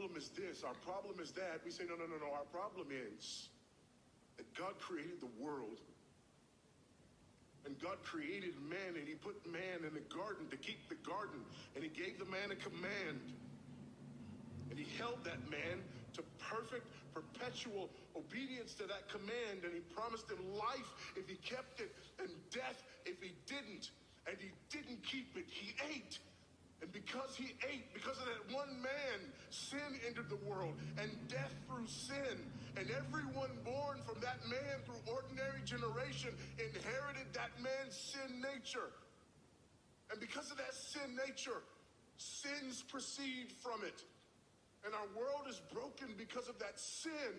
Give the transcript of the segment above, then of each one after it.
problem is this, our problem is that. We say, no. Our problem is that God created the world. And God created man, and he put man in the garden to keep the garden. And he gave the man a command. And he held that man to perfect, perpetual obedience to that command. And he promised him life if he kept it, and death if he didn't. And he didn't keep it. He ate. And because he ate, because of that one man, sin entered the world, and death through sin. And everyone born from that man through ordinary generation inherited that man's sin nature. And because of that sin nature, sins proceed from it. And our world is broken because of that sin.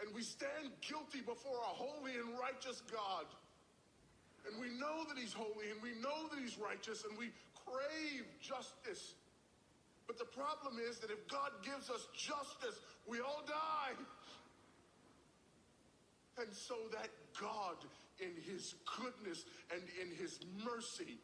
And we stand guilty before a holy and righteous God. And we know that he's holy, and we know that he's righteous, and we crave justice. But the problem is that if God gives us justice, we all die. And so that God, in his goodness and in his mercy,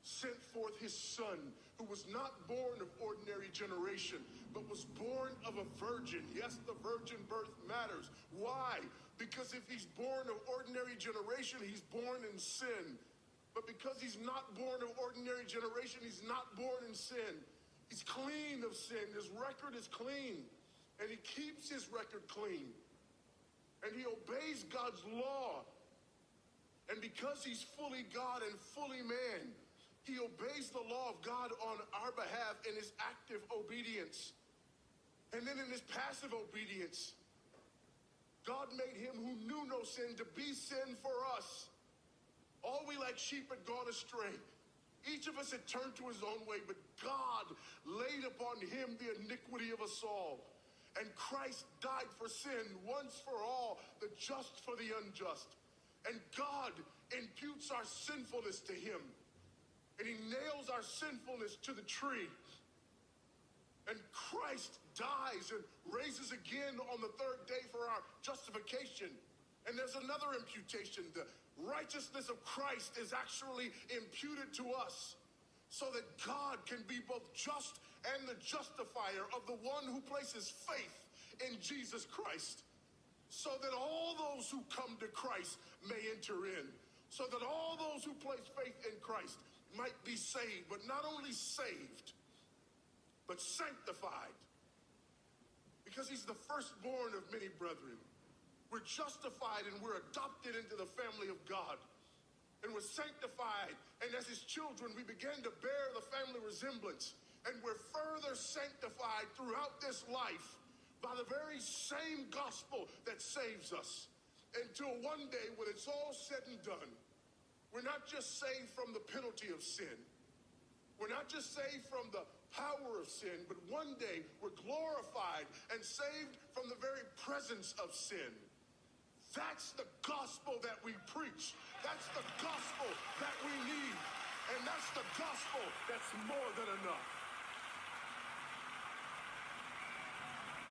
sent forth his son, who was not born of ordinary generation, but was born of a virgin. Yes, the virgin birth matters. Why? Because if he's born of ordinary generation, he's born in sin. But because he's not born of ordinary generation, he's not born in sin. He's clean of sin. His record is clean. And he keeps his record clean. And he obeys God's law. And because he's fully God and fully man, he obeys the law of God on our behalf in his active obedience. And then in his passive obedience, God made him who knew no sin to be sin for us. All we like sheep had gone astray. Each of us had turned to his own way, but God laid upon him the iniquity of us all. And Christ died for sin once for all, the just for the unjust. And God imputes our sinfulness to him. And he nails our sinfulness to the tree. And Christ dies and raises again on the third day for our justification. And there's another imputation. The righteousness of Christ is actually imputed to us, so that God can be both just and the justifier of the one who places faith in Jesus Christ, so that all those who come to Christ may enter in, so that all those who place faith in Christ might be saved, but not only saved, but sanctified. Because he's the firstborn of many brethren. We're justified and we're adopted into the family of God. And we're sanctified. And as his children, we begin to bear the family resemblance. And we're further sanctified throughout this life by the very same gospel that saves us. Until one day, when it's all said and done, we're not just saved from the penalty of sin. We're not just saved from the power of sin, but one day we're glorified and saved from the very presence of sin. That's the gospel that we preach. That's the gospel that we need. And that's the gospel that's more than enough.